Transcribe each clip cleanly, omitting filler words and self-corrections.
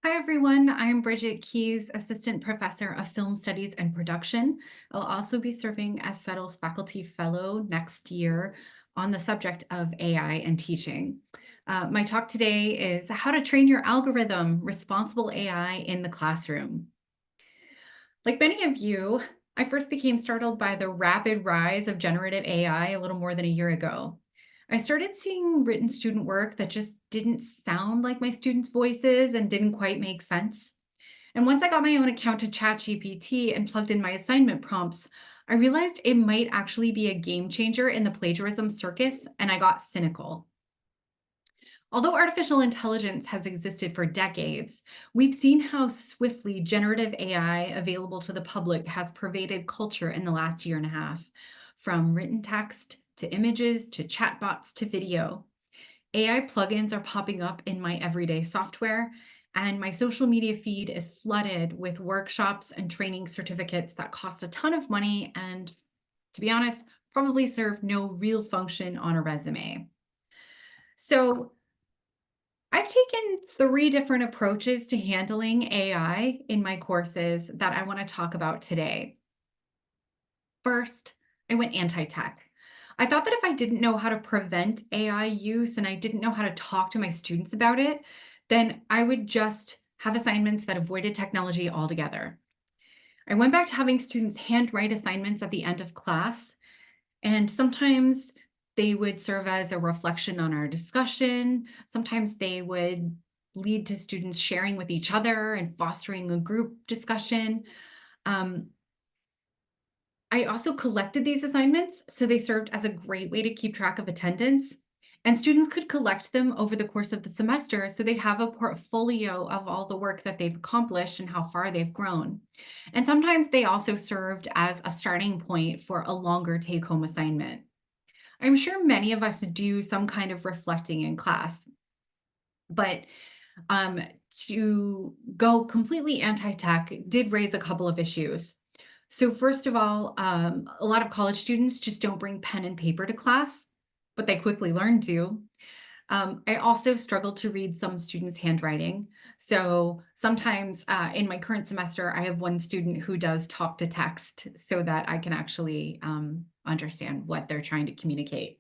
Hi, everyone. I'm Bridget Kies, Assistant Professor of Film Studies and Production. I'll also be serving as CETL's Faculty Fellow next year on the subject of AI and teaching. My talk today is how to train your algorithm, responsible AI in the classroom. Like many of you, I first became startled by the rapid rise of generative AI a little more than a year ago. I started seeing written student work that just didn't sound like my students' voices and didn't quite make sense. And once I got my own account to ChatGPT and plugged in my assignment prompts, I realized it might actually be a game changer in the plagiarism circus, and I got cynical. Although artificial intelligence has existed for decades, we've seen how swiftly generative AI available to the public has pervaded culture in the last year and a half, from written text to images to chatbots to video. AI plugins are popping up in my everyday software, and my social media feed is flooded with workshops and training certificates that cost a ton of money and, to be honest, probably serve no real function on a resume. So, I've taken three different approaches to handling AI in my courses that I want to talk about today. First, I went anti-tech. I thought that if I didn't know how to prevent AI use and I didn't know how to talk to my students about it, then I would just have assignments that avoided technology altogether. I went back to having students handwrite assignments at the end of class, and sometimes they would serve as a reflection on our discussion. Sometimes they would lead to students sharing with each other and fostering a group discussion. Um, I also collected these assignments, so they served as a great way to keep track of attendance. And students could collect them over the course of the semester so they'd have a portfolio of all the work that they've accomplished and how far they've grown. And sometimes they also served as a starting point for a longer take home assignment. I'm sure many of us do some kind of reflecting in class, but um, to go completely anti-tech did raise a couple of issues. So first of all, a lot of college students just don't bring pen and paper to class, but they quickly learn to. I also struggled to read some students' handwriting. So sometimes in my current semester, I have one student who does talk to text so that I can actually understand what they're trying to communicate.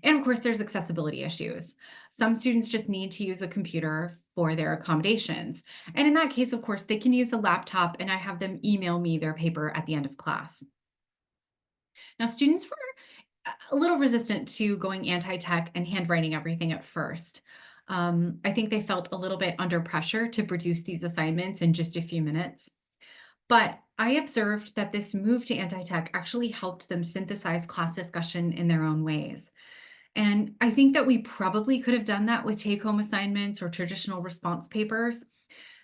And of course, there's accessibility issues. Some students just need to use a computer for their accommodations. And in that case, of course, they can use a laptop and I have them email me their paper at the end of class. Now, students were a little resistant to going anti-tech and handwriting everything at first. I think they felt a little bit under pressure to produce these assignments in just a few minutes. But I observed that this move to anti-tech actually helped them synthesize class discussion in their own ways. And I think that we probably could have done that with take-home assignments or traditional response papers.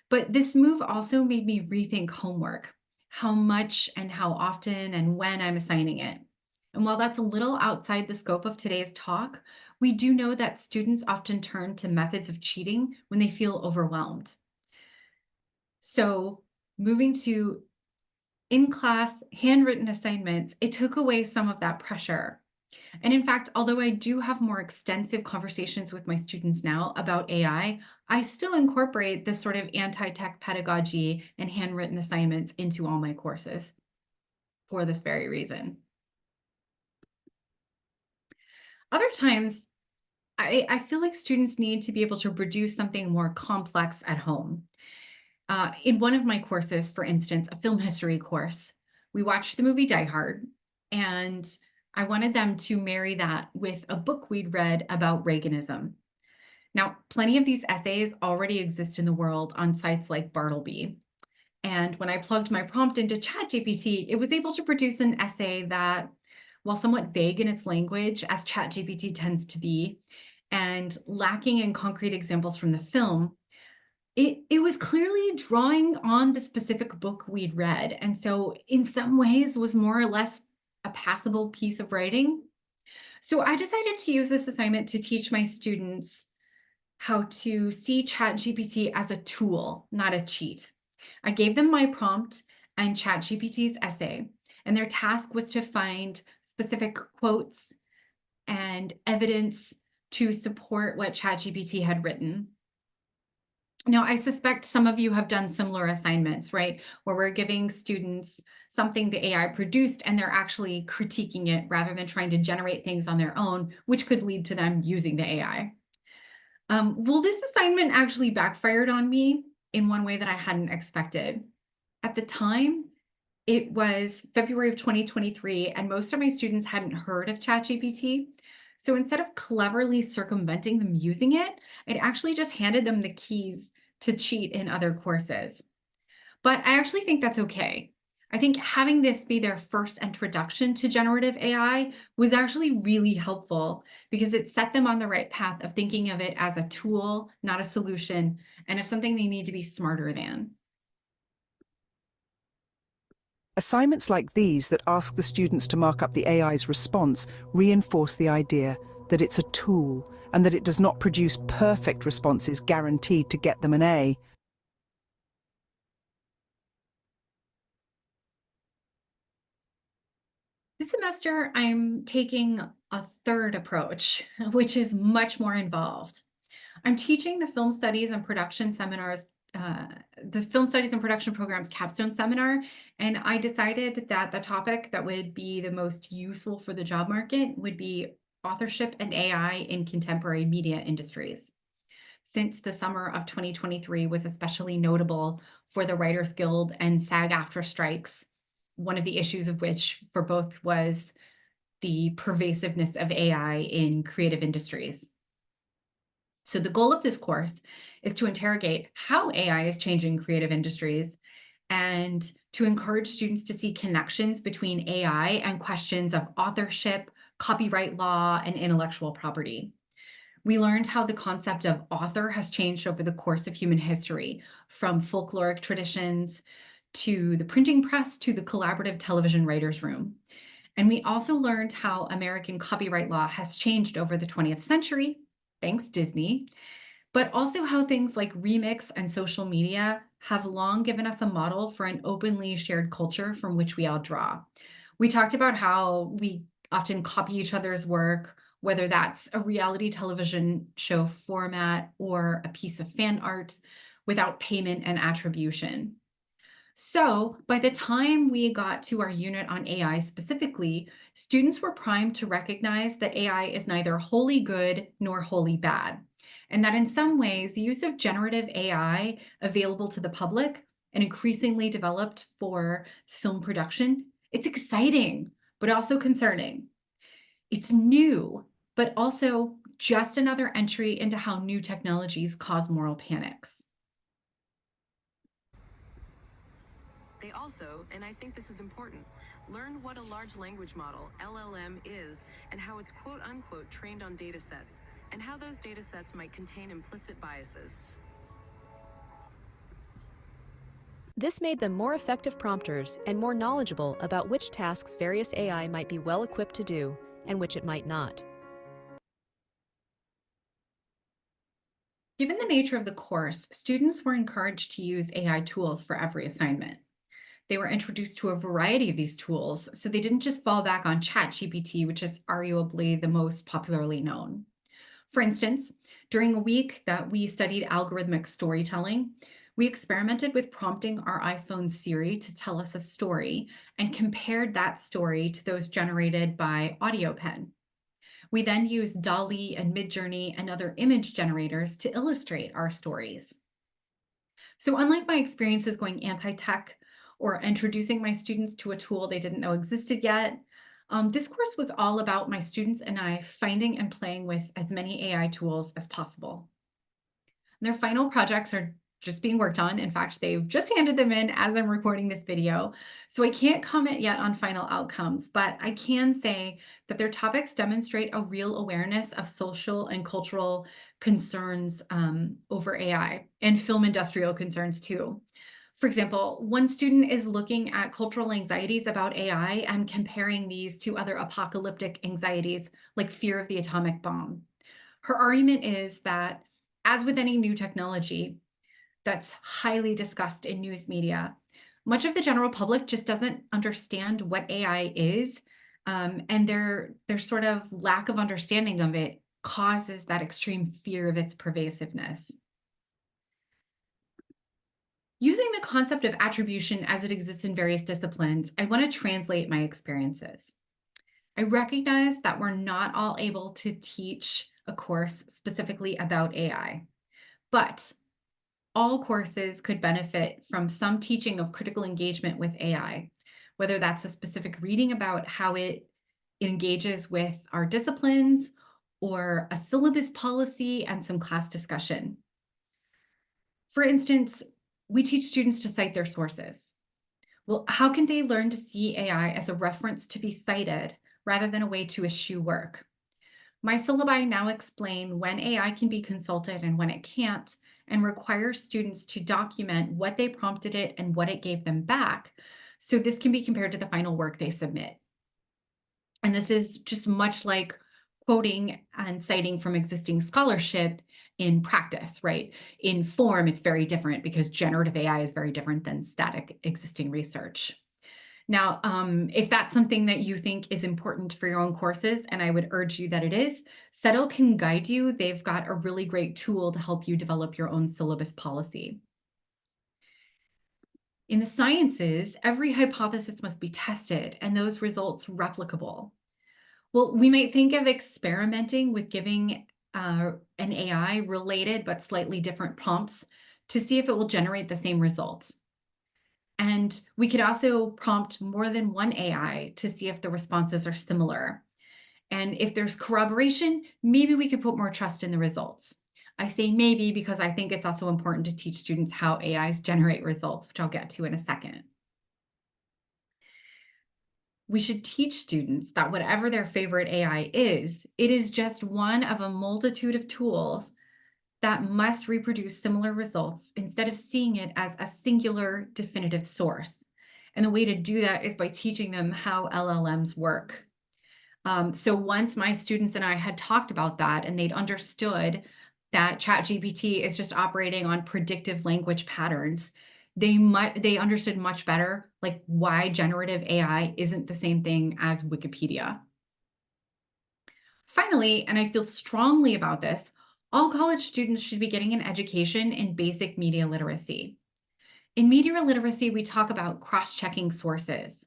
But this move also made me rethink homework, how much and how often and when I'm assigning it. And while that's a little outside the scope of today's talk, we do know that students often turn to methods of cheating when they feel overwhelmed. So, moving to in class handwritten assignments, it took away some of that pressure. And in fact, although I do have more extensive conversations with my students now about I still incorporate this sort of anti-tech pedagogy and handwritten assignments into all my courses for this very reason. Other times, I feel like students need to be able to produce something more complex at home. In one of my courses, for instance, a film history course, we watched the movie Die Hard, and I wanted them to marry that with a book we'd read about Reaganism. Now, plenty of these essays already exist in the world on sites like Bartleby. And when I plugged my prompt into ChatGPT, it was able to produce an essay that, while somewhat vague in its language, as ChatGPT tends to be, and lacking in concrete examples from the film, it was clearly drawing on the specific book we'd read, and so in some ways was more or less a passable piece of writing. So I decided to use this assignment to teach my students how to see ChatGPT as a tool, not a cheat. I gave them my prompt and ChatGPT's essay, and their task was to find specific quotes and evidence to support what ChatGPT had written. Now, I suspect some of you have done similar assignments, right? Where we're giving students something the AI produced and they're actually critiquing it rather than trying to generate things on their own, which could lead to them using the AI. Well, this assignment actually backfired on me in one way that I hadn't expected. At the time, it was February of 2023, and most of my students hadn't heard of ChatGPT. So instead of cleverly circumventing them using it, it actually just handed them the keys to cheat in other courses. But I actually think that's okay. I think having this be their first introduction to generative AI was actually really helpful because it set them on the right path of thinking of it as a tool, not a solution, and as something they need to be smarter than. Assignments like these that ask the students to mark up the AI's response reinforce the idea that it's a tool and that it does not produce perfect responses guaranteed to get them an A. This semester, I'm taking a third approach, which is much more involved. I'm teaching the film studies and production seminars, uh, the film studies and production programs capstone seminar, and I decided that the topic that would be the most useful for the job market would be authorship and AI in contemporary media industries. Since the summer of 2023 was especially notable for the Writers Guild and SAG-AFTRA strikes, one of the issues of which for both was the pervasiveness of AI in creative industries. So the goal of this course is to interrogate how AI is changing creative industries and to encourage students to see connections between AI and questions of authorship, copyright law, and intellectual property. We learned how the concept of author has changed over the course of human history, from folkloric traditions to the printing press to the collaborative television writers' room. And we also learned how American copyright law has changed over the 20th century, thanks Disney, but also how things like remix and social media have long given us a model for an openly shared culture from which we all draw. We talked about how we often copy each other's work, whether that's a reality television show format or a piece of fan art, without payment and attribution. So by the time we got to our unit on AI specifically, students were primed to recognize that AI is neither wholly good nor wholly bad, and that in some ways, the use of generative AI available to the public and increasingly developed for film production, it's exciting, but also concerning. It's new, but also just another entry into how new technologies cause moral panics. They also, and I think this is important, learn what a large language model, LLM, is and how it's quote unquote trained on data sets, and how those data sets might contain implicit biases. This made them more effective prompters and more knowledgeable about which tasks various AI might be well equipped to do and which it might not. Given the nature of the course, students were encouraged to use AI tools for every assignment. They were introduced to a variety of these tools, so they didn't just fall back on ChatGPT, which is arguably the most popularly known. For instance, during a week that we studied algorithmic storytelling, we experimented with prompting our iPhone Siri to tell us a story and compared that story to those generated by AudioPen. We then used DALL-E and Midjourney and other image generators to illustrate our stories. So unlike my experiences going anti-tech or introducing my students to a tool they didn't know existed yet, this course was all about my students and I finding and playing with as many AI tools as possible. Their final projects are just being worked on. In fact, they've just handed them in as I'm recording this video. So I can't comment yet on final outcomes, but I can say that their topics demonstrate a real awareness of social and cultural concerns over AI and film industrial concerns too. For example, one student is looking at cultural anxieties about AI and comparing these to other apocalyptic anxieties like fear of the atomic bomb. Her argument is that, as with any new technology that's highly discussed in news media, much of the general public just doesn't understand what AI is, and their sort of lack of understanding of it causes that extreme fear of its pervasiveness. Using the concept of attribution as it exists in various disciplines, I want to translate my experiences. I recognize that we're not all able to teach a course specifically about AI, but all courses could benefit from some teaching of critical engagement with AI, whether that's a specific reading about how it engages with our disciplines or a syllabus policy and some class discussion. For instance, we teach students to cite their sources. Well, how can they learn to see AI as a reference to be cited rather than a way to eschew work? My syllabi now explain when AI can be consulted and when it can't, and require students to document what they prompted it and what it gave them back, so this can be compared to the final work they submit. And this is just much like quoting and citing from existing scholarship in practice, right? In form, it's very different because generative AI is very different than static existing research. Now, if that's something that you think is important for your own courses, and I would urge you that it is, CETL can guide you. They've got a really great tool to help you develop your own syllabus policy. In the sciences, every hypothesis must be tested and those results replicable. Well, we might think of experimenting with giving an AI related but slightly different prompts to see if it will generate the same results. And we could also prompt more than one AI to see if the responses are similar. And if there's corroboration, maybe we could put more trust in the results. I say maybe because I think it's also important to teach students how AIs generate results, which I'll get to in a second. We should teach students that whatever their favorite AI is, it is just one of a multitude of tools that must reproduce similar results instead of seeing it as a singular definitive source. And the way to do that is by teaching them how LLMs work. So once my students and I had talked about that and they'd understood that ChatGPT is just operating on predictive language patterns, they understood much better like why generative AI isn't the same thing as Wikipedia. Finally, and I feel strongly about this, all college students should be getting an education in basic media literacy. In media literacy, we talk about cross-checking sources,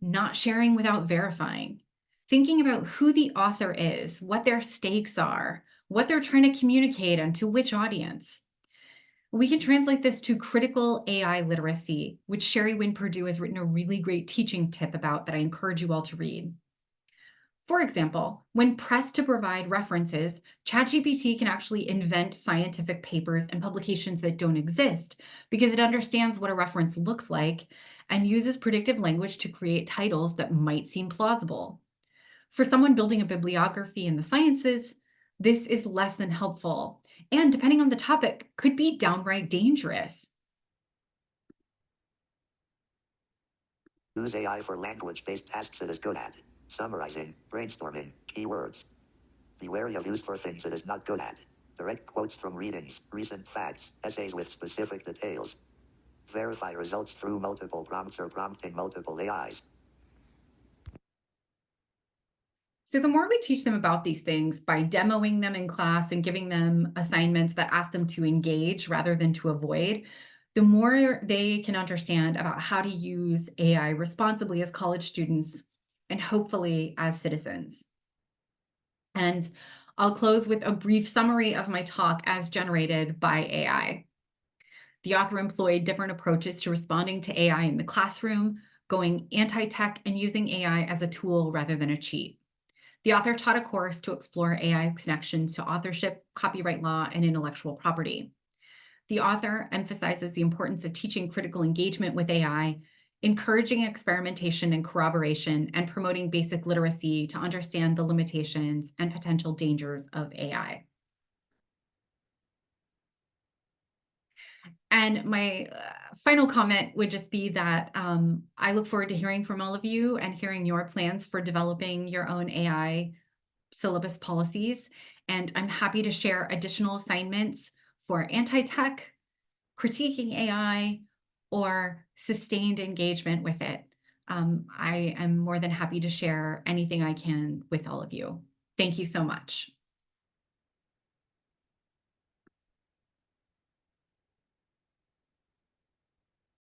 not sharing without verifying, thinking about who the author is, what their stakes are, what they're trying to communicate, and to which audience. We can translate this to critical AI literacy, which Sherry Wynn Purdue has written a really great teaching tip about that I encourage you all to read. For example, when pressed to provide references, ChatGPT can actually invent scientific papers and publications that don't exist because it understands what a reference looks like and uses predictive language to create titles that might seem plausible. For someone building a bibliography in the sciences, this is less than helpful, and depending on the topic, could be downright dangerous. Use AI for language-based tasks it is good at. Summarizing, brainstorming, keywords. Be wary of use for things it is not good at. Direct quotes from readings, recent facts, essays with specific details. Verify results through multiple prompts or prompting multiple AIs. So the more we teach them about these things by demoing them in class and giving them assignments that ask them to engage rather than to avoid, the more they can understand about how to use AI responsibly as college students and hopefully as citizens. And I'll close with a brief summary of my talk as generated by AI. The author employed different approaches to responding to AI in the classroom, going anti-tech and using AI as a tool rather than a cheat. The author taught a course to explore AI's connection to authorship, copyright law, and intellectual property. The author emphasizes the importance of teaching critical engagement with AI, encouraging experimentation and corroboration, and promoting basic literacy to understand the limitations and potential dangers of AI. And my final comment would just be that I look forward to hearing from all of you and hearing your plans for developing your own AI syllabus policies. And I'm happy to share additional assignments for anti-tech, critiquing AI, or sustained engagement with it. I am more than happy to share anything I can with all of you. Thank you so much.